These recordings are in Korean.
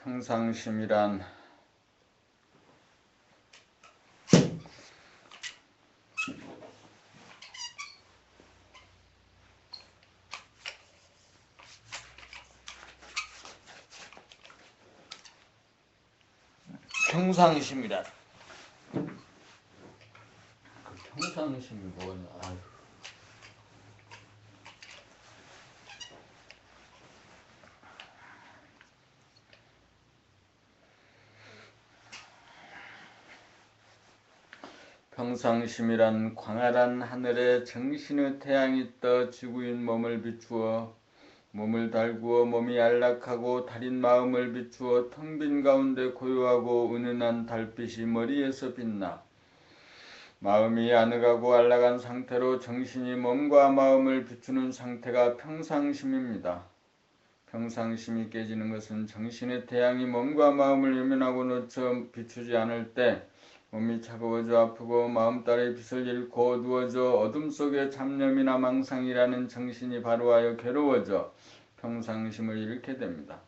평상심이란 평상심이란 평상심이 뭐냐? 아유. 평상심이란 광활한 하늘에 정신의 태양이 떠 지구인 몸을 비추어 몸을 달구어 몸이 안락하고 달인 마음을 비추어 텅 빈 가운데 고요하고 은은한 달빛이 머리에서 빛나 마음이 아늑하고 안락한 상태로 정신이 몸과 마음을 비추는 상태가 평상심입니다. 평상심이 깨지는 것은 정신의 태양이 몸과 마음을 외면하고 놓쳐 비추지 않을 때 몸이 차가워져 아프고 마음따라의 빛을 잃고 어두워져 어둠 속에 잡념이나 망상이라는 정신이 바로하여 괴로워져 평상심을 잃게 됩니다.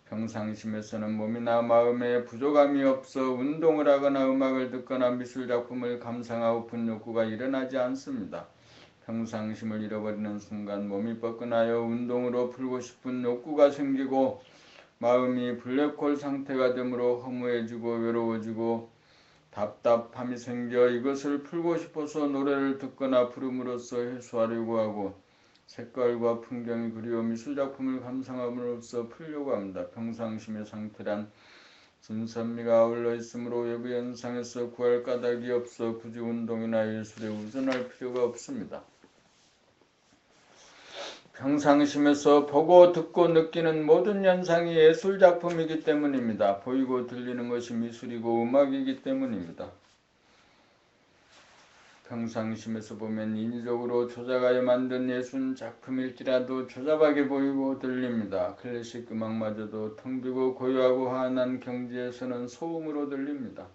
평상심에서는 몸이나 마음에 부족함이 없어 운동을 하거나 음악을 듣거나 미술작품을 감상하고픈 욕구가 일어나지 않습니다. 평상심을 잃어버리는 순간 몸이 뻐근하여 운동으로 풀고 싶은 욕구가 생기고 마음이 블랙홀 상태가 되므로 허무해지고 외로워지고 답답함이 생겨 이것을 풀고 싶어서 노래를 듣거나 부름으로써 해소하려고 하고 색깔과 풍경이 그리워 미술작품을 감상함으로써 풀려고 합니다. 평상심의 상태란 진선미가 아울러 있으므로 외부 현상에서 구할 까닭이 없어 굳이 운동이나 예술에 의존할 필요가 없습니다. 평상심에서 보고 듣고 느끼는 모든 현상이 예술작품이기 때문입니다. 보이고 들리는 것이 미술이고 음악이기 때문입니다. 평상심에서 보면 인위적으로 조작하여 만든 예술작품일지라도 조잡하게 보이고 들립니다. 클래식 음악마저도 텅 비고 고요하고 환한 경지에서는 소음으로 들립니다.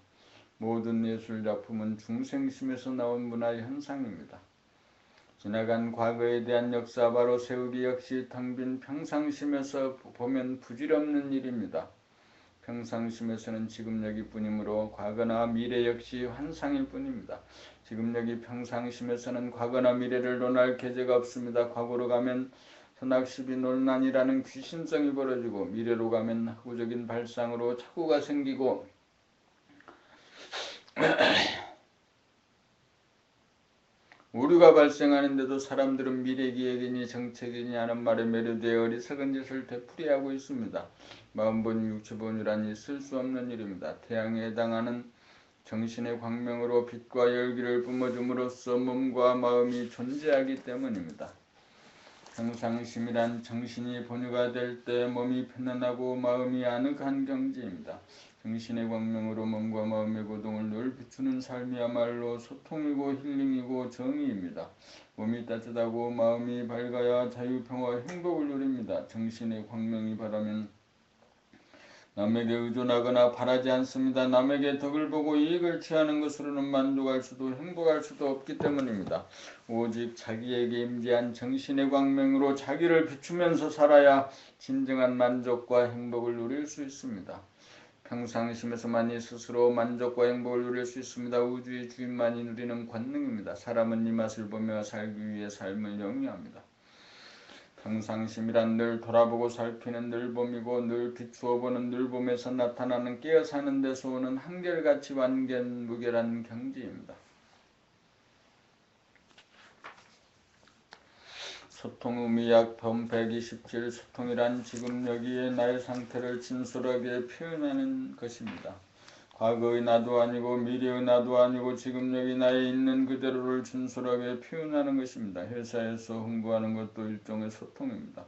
모든 예술작품은 중생심에서 나온 문화의 현상입니다. 지나간 과거에 대한 역사 바로 세우기 역시 텅 빈 평상심에서 보면 부질없는 일입니다. 평상심에서는 지금여기 뿐이므로 과거나 미래 역시 환상일 뿐입니다. 지금여기 평상심에서는 과거나 미래를 논할 계제가 없습니다. 과거로 가면 선악시비 논란이라는 귀신성이 벌어지고 미래로 가면 학구적인 발상으로 착오가 생기고 오류가 발생하는데도 사람들은 미래기획이니 정책이니 하는 말에 매료되어 어리석은 짓을 되풀이하고 있습니다. 마음본유 육체본유란 있을 수 없는 일입니다. 태양에 해당하는 정신의 광명으로 빛과 열기를 뿜어줌으로써 몸과 마음이 존재하기 때문입니다. 평상심이란 정신이 본유가 될 때 몸이 편안하고 마음이 아늑한 경지입니다. 정신의 광명으로 몸과 마음의 고동을 늘 비추는 삶이야말로 소통이고 힐링이고 정의입니다. 몸이 따뜻하고 마음이 밝아야 자유평화와 행복을 누립니다. 정신의 광명이 바라면 남에게 의존하거나 바라지 않습니다. 남에게 덕을 보고 이익을 취하는 것으로는 만족할 수도 행복할 수도 없기 때문입니다. 오직 자기에게 임재한 정신의 광명으로 자기를 비추면서 살아야 진정한 만족과 행복을 누릴 수 있습니다. 평상심에서만이 스스로 만족과 행복을 누릴 수 있습니다. 우주의 주인만이 누리는 권능입니다. 사람은 이 맛을 보며 살기 위해 삶을 영위합니다. 평상심이란 늘 돌아보고 살피는 늘봄이고 늘 비추어 보는 늘봄에서 나타나는 깨어 사는 데서 오는 한결같이 완견무결한 경지입니다. 소통의미약 편 127 소통이란 지금 여기에 나의 상태를 진솔하게 표현하는 것입니다. 과거의 나도 아니고 미래의 나도 아니고 지금 여기 나에 있는 그대로를 진솔하게 표현하는 것입니다. 회사에서 홍보하는 것도 일종의 소통입니다.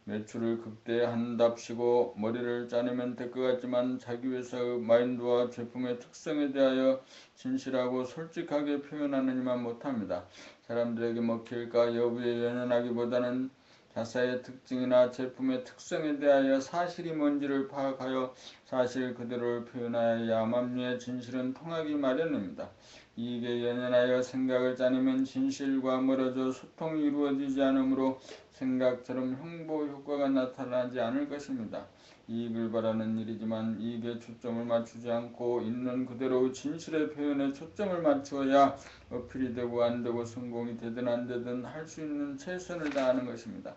매출을 극대화한답시고 머리를 짜내면 될 것 같지만 자기 회사의 마인드와 제품의 특성에 대하여 진실하고 솔직하게 표현하는 이만 못합니다. 사람들에게 먹힐까 여부에 연연하기보다는 자사의 특징이나 제품의 특성에 대하여 사실이 뭔지를 파악하여 사실 그대로를 표현하여야 만미의 진실은 통하기 마련입니다. 이익에 연연하여 생각을 짜내면 진실과 멀어져 소통이 이루어지지 않으므로 생각처럼 행보 효과가 나타나지 않을 것입니다. 이익을 바라는 일이지만 이익에 초점을 맞추지 않고 있는 그대로 진실의 표현에 초점을 맞추어야 어필이 되고 안 되고 성공이 되든 안 되든 할 수 있는 최선을 다하는 것입니다.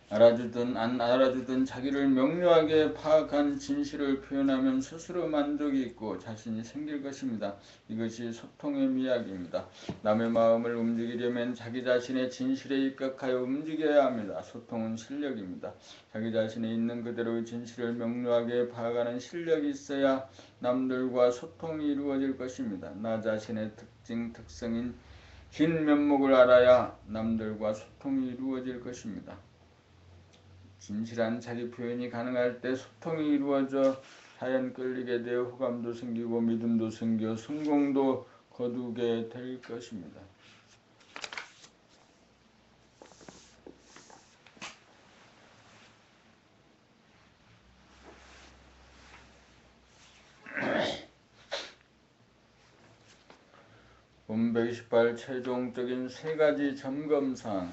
알아주든 안 알아주든 자기를 명료하게 파악한 진실을 표현하면 스스로 만족이 있고 자신이 생길 것입니다. 이것이 소통의 미학입니다. 남의 마음을 움직이려면 자기 자신의 진실에 입각하여 움직여야 합니다. 소통은 실력입니다. 자기 자신에 있는 그대로의 진실을 명료하게 파악하는 실력이 있어야 남들과 소통이 이루어질 것입니다. 나 자신의 특성인 긴 면목을 알아야 남들과 소통이 이루어질 것입니다. 진실한 자기 표현이 가능할 때 소통이 이루어져 자연 끌리게 되어 호감도 생기고 믿음도 생겨 성공도 거두게 될 것입니다. 본 128 최종적인 세 가지 점검사항.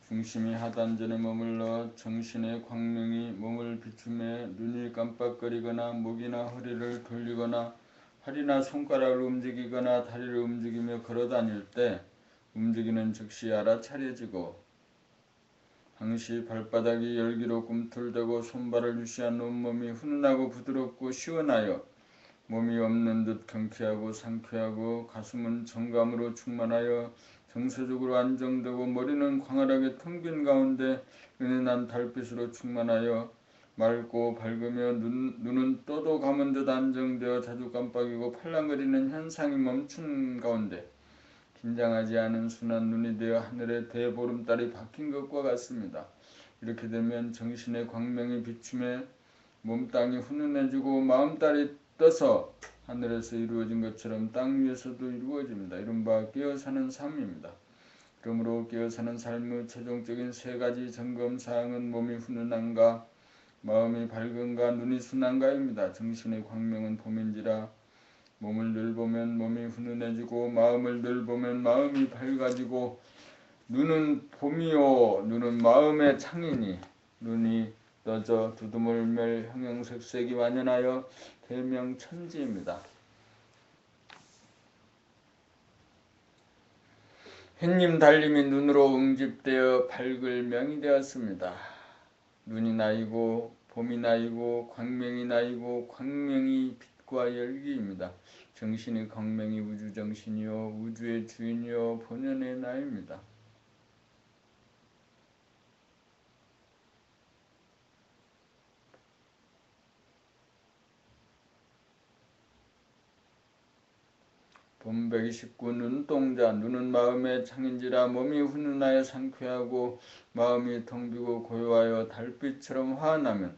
중심이 하단전에 머물러 정신의 광명이 몸을 비춤해 눈이 깜빡거리거나 목이나 허리를 돌리거나 팔이나 손가락을 움직이거나 다리를 움직이며 걸어다닐 때 움직이는 즉시 알아차려지고 항시 발바닥이 열기로 꿈틀대고 손발을 유시한 온몸이 훈훈하고 부드럽고 시원하여 몸이 없는 듯 경쾌하고 상쾌하고 가슴은 정감으로 충만하여 정서적으로 안정되고 머리는 광활하게 텅 빈 가운데 은은한 달빛으로 충만하여 맑고 밝으며 눈은 떠도 감은 듯 안정되어 자주 깜빡이고 팔랑거리는 현상이 멈춘 가운데 긴장하지 않은 순한 눈이 되어 하늘의 대보름달이 박힌 것과 같습니다. 이렇게 되면 정신의 광명이 비춤에 몸땅이 훈훈해지고 마음달이 떠서 하늘에서 이루어진 것처럼 땅 위에서도 이루어집니다. 이른바 깨어사는 삶입니다. 그러므로 깨어사는 삶의 최종적인 세 가지 점검사항은 몸이 훈훈한가, 마음이 밝은가, 눈이 순한가입니다. 정신의 광명은 봄인지라 몸을 늘 보면 몸이 훈훈해지고 마음을 늘 보면 마음이 밝아지고 눈은 봄이요 눈은 마음의 창이니 눈이 떠져 두두물멸 형형색색이 완연하여 대명천지입니다. 햇님 달림이 눈으로 응집되어 밝을 명이 되었습니다. 눈이 나이고 봄이 나이고 광명이 나이고 광명이 빛과 열기입니다. 정신의 광명이 우주정신이요 우주의 주인이요 본연의 나입니다. 본 129 눈동자. 눈은 마음의 창인지라 몸이 훈훈하여 상쾌하고 마음이 텅 비고 고요하여 달빛처럼 환하면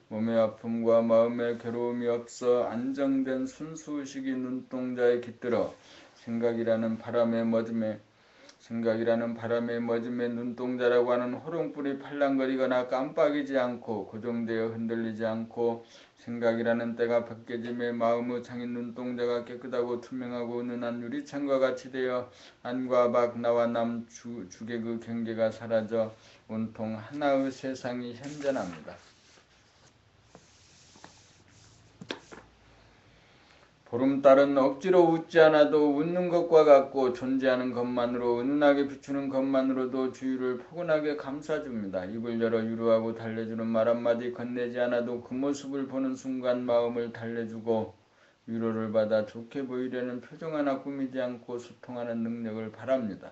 몸의 아픔과 마음의 괴로움이 없어 안정된 순수의식이 눈동자에 깃들어 생각이라는 바람에 머짐에 눈동자라고 하는 호롱불이 팔랑거리거나 깜빡이지 않고 고정되어 흔들리지 않고 생각이라는 때가 벗겨짐에 마음의 창인 눈동자가 깨끗하고 투명하고 은은한 유리창과 같이 되어 안과 밖 나와 남 주객의 그 경계가 사라져 온통 하나의 세상이 현존합니다. 보름달은 억지로 웃지 않아도 웃는 것과 같고 존재하는 것만으로 은은하게 비추는 것만으로도 주위를 포근하게 감싸줍니다. 입을 열어 위로하고 달래주는 말 한마디 건네지 않아도 그 모습을 보는 순간 마음을 달래주고 위로를 받아 좋게 보이려는 표정 하나 꾸미지 않고 소통하는 능력을 바랍니다.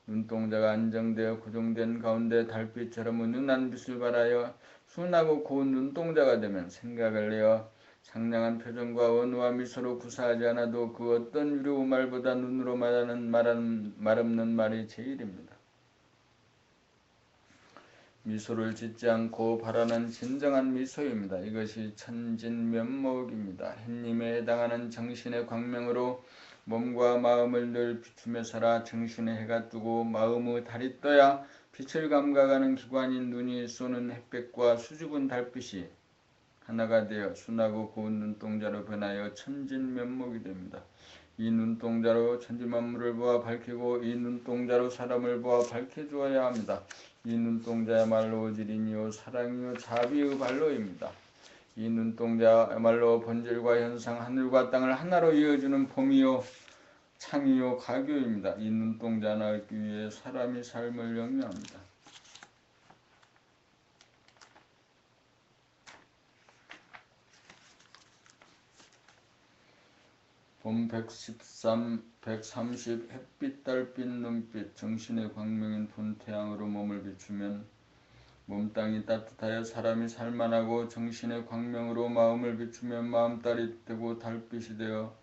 눈동자가 안정되어 고정된 가운데 달빛처럼 은은한 빛을 발하여 순하고 고운 눈동자가 되면 생각을 내어 상냥한 표정과 언어와 미소로 구사하지 않아도 그 어떤 위로 말보다 눈으로 말하는 말 없는 말이 제일입니다. 미소를 짓지 않고 바라는 진정한 미소입니다. 이것이 천진면목입니다. 햇님에 해당하는 정신의 광명으로 몸과 마음을 늘 비추며 살아 정신의 해가 뜨고 마음의 달이 떠야 빛을 감각하는 기관인 눈이 쏘는 햇빛과 수줍은 달빛이 하나가 되어 순하고 고운 눈동자로 변하여 천진면목이 됩니다. 이 눈동자로 천지만물을 보아 밝히고 이 눈동자로 사람을 보아 밝혀주어야 합니다. 이 눈동자야말로 오지린이요 사랑이요 자비의 발로입니다. 이 눈동자야말로 본질과 현상 하늘과 땅을 하나로 이어주는 봄이요 창이요 가교입니다. 이 눈동자 하나 얻기 위해 사람이 삶을 영위합니다. 봄 113, 130 햇빛, 달빛, 눈빛, 정신의 광명인 본태양으로 몸을 비추면 몸땅이 따뜻하여 사람이 살만하고 정신의 광명으로 마음을 비추면 마음달이 뜨고 달빛이 되어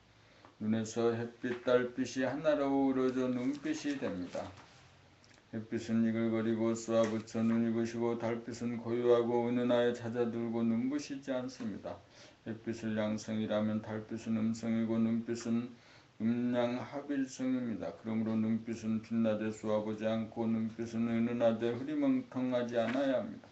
눈에서 햇빛, 달빛이 하나로 어우러져 눈빛이 됩니다. 햇빛은 이글거리고 쏘아붙여 눈이 부시고 달빛은 고요하고 은은하여 잦아들고 눈부시지 않습니다. 햇빛을 양성이라면 달빛은 음성이고 눈빛은 음양합일성입니다. 그러므로 눈빛은 빛나되 쏘아보지 않고 눈빛은 은은하되 흐리멍텅하지 않아야 합니다.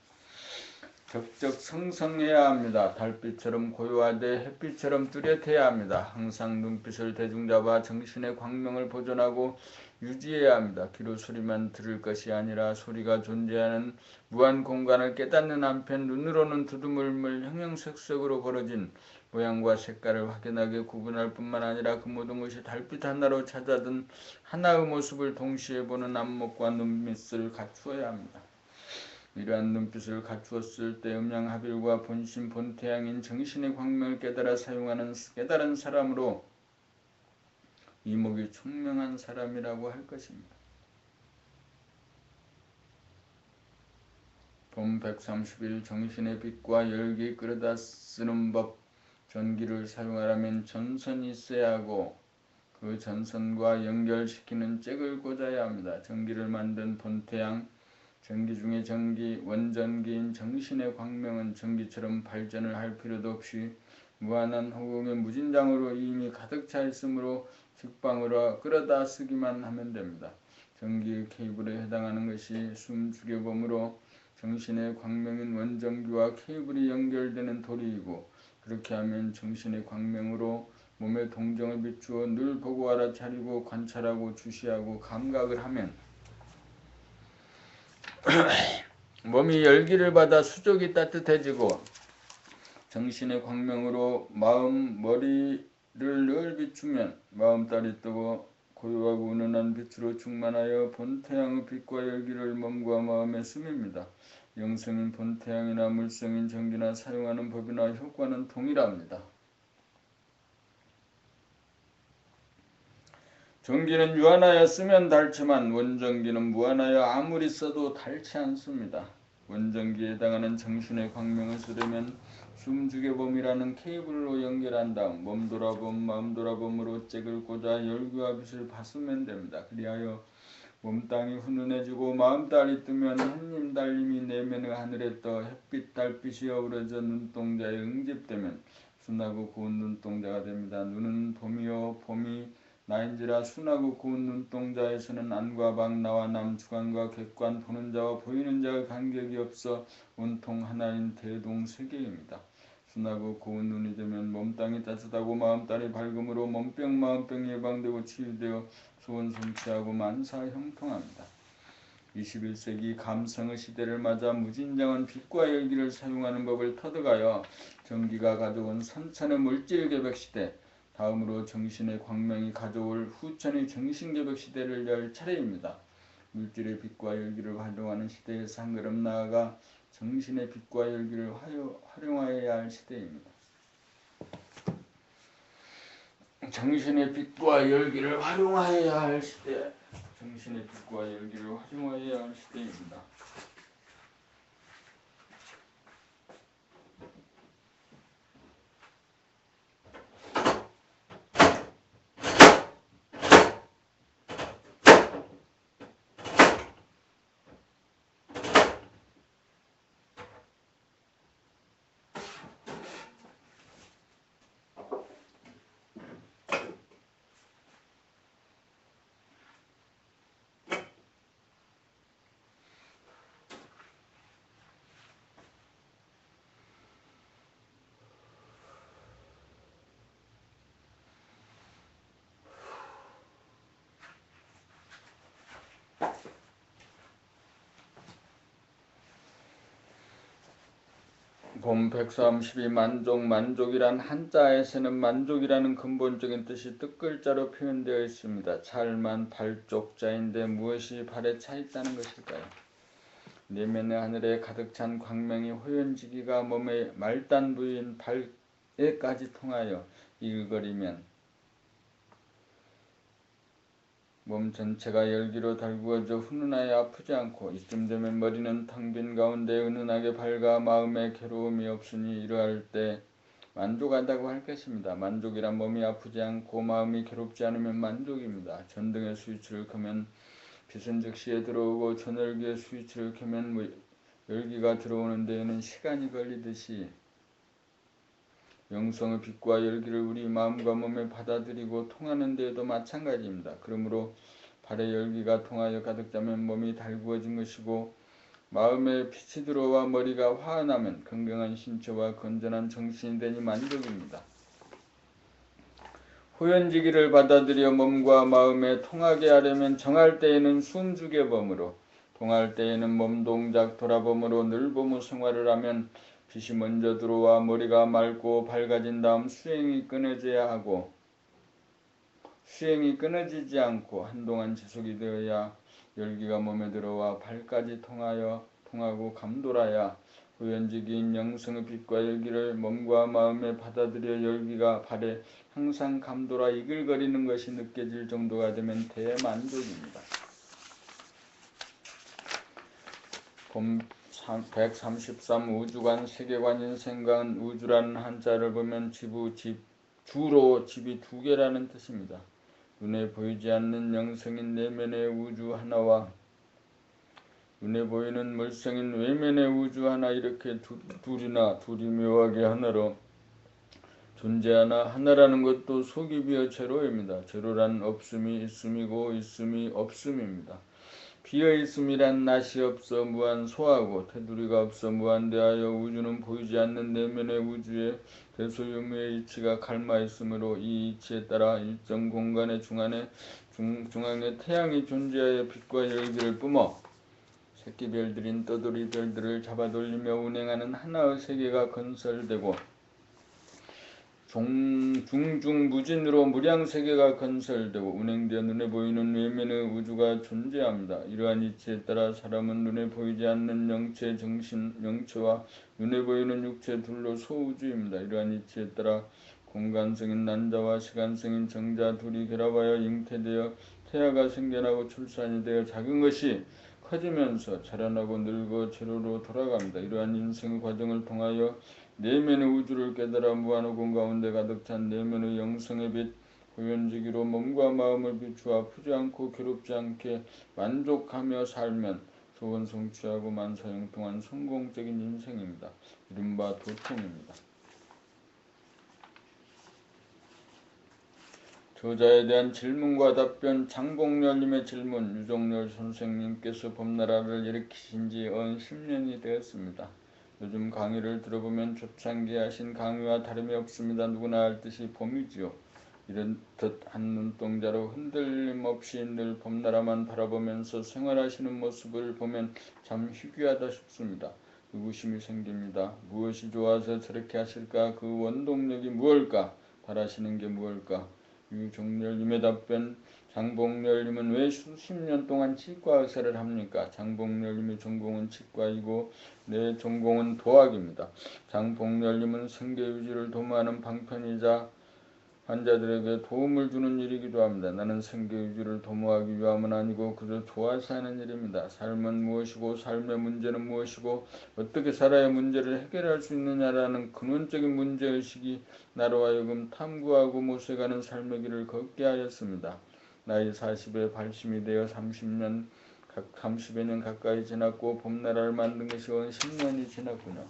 적적 성성해야 합니다. 달빛처럼 고요하되 햇빛처럼 뚜렷해야 합니다. 항상 눈빛을 대중잡아 정신의 광명을 보존하고 유지해야 합니다. 귀로 소리만 들을 것이 아니라 소리가 존재하는 무한 공간을 깨닫는 한편 눈으로는 두두물물 형형색색으로 벌어진 모양과 색깔을 확연하게 구분할 뿐만 아니라 그 모든 것이 달빛 하나로 찾아든 하나의 모습을 동시에 보는 안목과 눈밑을 갖추어야 합니다. 이러한 눈빛을 갖추었을 때 음양합일과 본심 본태양인 정신의 광명을 깨달아 사용하는 깨달은 사람으로 이목이 총명한 사람이라고 할 것입니다. 봄 131 정신의 빛과 열기 끌어다 쓰는 법. 전기를 사용하려면 전선이 있어야 하고 그 전선과 연결시키는 잭을 꽂아야 합니다. 전기를 만든 본태양, 전기 중의 전기, 원전기인 정신의 광명은 전기처럼 발전을 할 필요도 없이 무한한 허공의 무진장으로 이미 가득 차 있으므로 직방으로 끌어다 쓰기만 하면 됩니다. 전기의 케이블에 해당하는 것이 숨죽여봄으로 정신의 광명인 원전기와 케이블이 연결되는 도리이고 그렇게 하면 정신의 광명으로 몸의 동정을 비추어 늘 보고 알아차리고 관찰하고 주시하고 감각을 하면 몸이 열기를 받아 수족이 따뜻해지고 정신의 광명으로 마음 머리를 늘 비추면 마음달이 뜨고 고요하고 은은한 빛으로 충만하여 본태양의 빛과 열기를 몸과 마음에 스밉니다. 영성인 본태양이나 물성인 전기나 사용하는 법이나 효과는 동일합니다. 전기는 유한하여 쓰면 닳지만 원전기는 무한하여 아무리 써도 닳지 않습니다. 원전기에 해당하는 정신의 광명을 쓰려면 숨죽여봄이라는 케이블로 연결한 다음 몸 돌아봄 마음 돌아봄으로 잭을 꽂아 열기와 빛을 받으면 됩니다. 그리하여 몸땅이 훈훈해지고 마음달이 뜨면 햇님 달님이 내면의 하늘에 떠 햇빛 달빛이 어우러져 눈동자에 응집되면 순하고 고운 눈동자가 됩니다. 눈은 봄이요 봄이 나인지라 순하고 고운 눈동자에서는 안과 밖 나와 남 주관과 객관 보는 자와 보이는 자의 간격이 없어 온통 하나인 대동세계입니다. 순하고 고운 눈이 되면 몸땅이 따뜻하고 마음달이 밝음으로 몸병 마음병 예방되고 치유되어 소원 성취하고 만사 형통합니다. 21세기 감성의 시대를 맞아 무진장한 빛과 열기를 사용하는 법을 터득하여 전기가 가져온 선천의 물질개벽 시대, 다음으로 정신의 광명이 가져올 후천의 정신개벽 시대를 열 차례입니다. 물질의 빛과 열기를 활용하는 시대에서 한 걸음 나아가 정신의 빛과 열기를 활용하여야 할 시대입니다. 정신의 빛과 열기를 활용하여야 할 시대, 정신의 빛과 열기를 활용하여야 할 시대입니다. 봄 132 만족, 만족이란 한자에서는 만족이라는 근본적인 뜻이 뜻글자로 표현되어 있습니다. 찰만 발족자인데 무엇이 발에 차 있다는 것일까요? 내면의 하늘에 가득 찬 광명이 호연지기가 몸의 말단 부위인 발에까지 통하여 이글거리면 몸 전체가 열기로 달구어져 훈훈하여 아프지 않고 이쯤 되면 머리는 텅 빈 가운데 은은하게 밝아 마음에 괴로움이 없으니 이러할 때 만족하다고 할 것입니다. 만족이란 몸이 아프지 않고 마음이 괴롭지 않으면 만족입니다. 전등의 스위치를 켜면 빛은 즉시에 들어오고 전열기의 스위치를 켜면 열기가 들어오는 데에는 시간이 걸리듯이 영성의 빛과 열기를 우리 마음과 몸에 받아들이고 통하는 데에도 마찬가지입니다. 그러므로 발에 열기가 통하여 가득 차면 몸이 달구어진 것이고 마음에 빛이 들어와 머리가 화나면 건강한 신체와 건전한 정신이 되니 만족입니다. 호연지기를 받아들여 몸과 마음에 통하게 하려면 정할 때에는 숨죽여범으로 통할 때에는 몸동작 돌아범으로 늘보무 생활을 하면 빛이 먼저 들어와 머리가 맑고 밝아진 다음 수행이 끊어져야 하고 수행이 끊어지지 않고 한동안 지속이 되어야 열기가 몸에 들어와 발까지 통하고 감돌아야 호연지기인 영성의 빛과 열기를 몸과 마음에 받아들여 열기가 발에 항상 감돌아 이글거리는 것이 느껴질 정도가 되면 대만족입니다. 봄 133 우주관 세계관인 생관 우주라는 한자를 보면 주로 집이 두 개라는 뜻입니다. 눈에 보이지 않는 영성인 내면의 우주 하나와 눈에 보이는 물성인 외면의 우주 하나 이렇게 둘이 묘하게 하나로 존재하나 하나라는 것도 속이 비어 제로입니다. 제로란 없음이 있음이고 있음이 없음입니다. 비어있음이란 낯이 없어 무한소하고 테두리가 없어 무한대하여 우주는 보이지 않는 내면의 우주의 대소유무의 이치가 갈마있으므로 이 이치에 따라 일정 공간의 중앙에 태양이 존재하여 빛과 열기를 뿜어 새끼별들인 떠돌이 별들을 잡아돌리며 운행하는 하나의 세계가 건설되고 중중무진으로 무량세계가 건설되고 운행되어 눈에 보이는 외면의 우주가 존재합니다. 이러한 이치에 따라 사람은 눈에 보이지 않는 영체, 정신, 영체와 눈에 보이는 육체 둘로 소우주입니다. 이러한 이치에 따라 공간성인 난자와 시간성인 정자 둘이 결합하여 잉태되어 태아가 생겨나고 출산이 되어 작은 것이 커지면서 자라나고 늙어 제로로 돌아갑니다. 이러한 인생의 과정을 통하여 내면의 우주를 깨달아 무한호공 가운데 가득 찬 내면의 영성의 빛 호연지기로 몸과 마음을 비추어 아프지 않고 괴롭지 않게 만족하며 살면 소원 성취하고 만사형통한 성공적인 인생입니다. 이른바 도통입니다. 저자에 대한 질문과 답변. 장봉렬님의 질문. 유정렬 선생님께서 봄나라를 일으키신 지 10년이 되었습니다. 요즘 강의를 들어보면 초창기에 하신 강의와 다름이 없습니다. 누구나 알 듯이 봄이지요. 이런 듯 한 눈동자로 흔들림 없이 늘 봄나라만 바라보면서 생활하시는 모습을 보면 참 희귀하다 싶습니다. 의구심이 생깁니다. 무엇이 좋아서 저렇게 하실까? 그 원동력이 무엇일까? 바라시는 게 무엇일까? 유정렬님의 답변. 장봉렬님은 왜 수십 년 동안 치과 의사를 합니까? 장봉렬님의 전공은 치과이고 내 전공은 도학입니다. 장봉렬님은 생계유지를 도모하는 방편이자 환자들에게 도움을 주는 일이기도 합니다. 나는 생계유지를 도모하기 위함은 아니고 그저 좋아서 하는 일입니다. 삶은 무엇이고 삶의 문제는 무엇이고 어떻게 살아야 문제를 해결할 수 있느냐라는 근원적인 문제의식이 나로 하여금 탐구하고 모색하는 삶의 길을 걷게 하였습니다. 나이 40에 발심이 되어 30여 년 가까이 지났고 봄나라를 만든 것이 10년이 지났군요.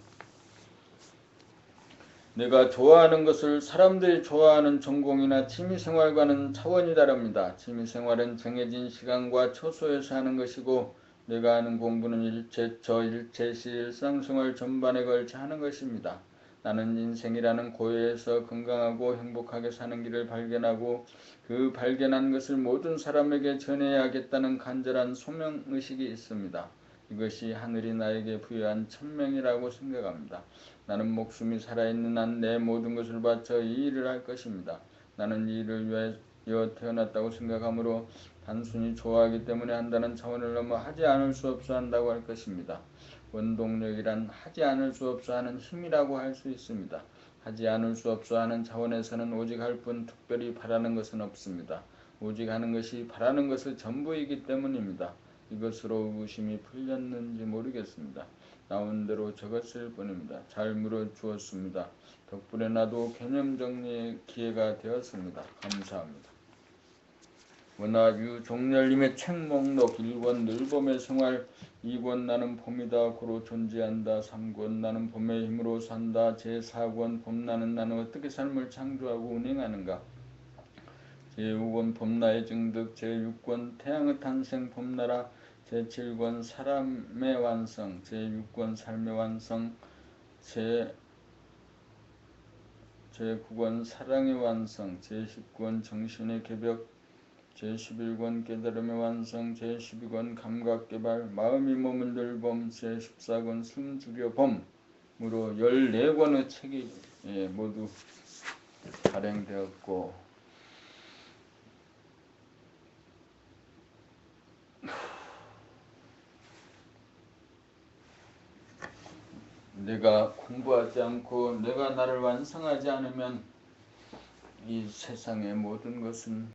내가 좋아하는 것을 사람들이 좋아하는 전공이나 취미생활과는 차원이 다릅니다. 취미생활은 정해진 시간과 처소에서 하는 것이고 내가 하는 공부는 일체시 일상생활 전반에 걸쳐 하는 것입니다. 나는 인생이라는 고요에서 건강하고 행복하게 사는 길을 발견하고 그 발견한 것을 모든 사람에게 전해야겠다는 간절한 소명의식이 있습니다. 이것이 하늘이 나에게 부여한 천명이라고 생각합니다. 나는 목숨이 살아있는 한 내 모든 것을 바쳐 이 일을 할 것입니다. 나는 이 일을 위하여 태어났다고 생각하므로 단순히 좋아하기 때문에 한다는 차원을 넘어 하지 않을 수 없어 한다고 할 것입니다. 원동력이란 하지 않을 수 없어 하는 힘이라고 할 수 있습니다. 하지 않을 수 없어 하는 차원에서는 오직 할 뿐 특별히 바라는 것은 없습니다. 오직 하는 것이 바라는 것의 전부이기 때문입니다. 이것으로 의구심이 풀렸는지 모르겠습니다. 나온 대로 적었을 뿐입니다. 잘 물어주었습니다. 덕분에 나도 개념 정리의 기회가 되었습니다. 감사합니다. 원아유 종렬님의 책 목록 1권 늘봄의 생활 2권 나는 봄이다 고로 존재한다 3권 나는 봄의 힘으로 산다 제4권 봄나는 나는 어떻게 삶을 창조하고 운행하는가 제5권 봄나의 증득 제6권 태양의 탄생 봄나라 제7권 사람의 완성 제6권 삶의 완성 제9권 사랑의 완성 제10권 정신의 개벽 제11권 깨달음의 완성 제12권 감각개발 마음이 머물들 봄 제14권 숨죽여 봄으로 14권의 책이 모두 발행되었고 내가 공부하지 않고 내가 나를 완성하지 않으면 이 세상의 모든 것은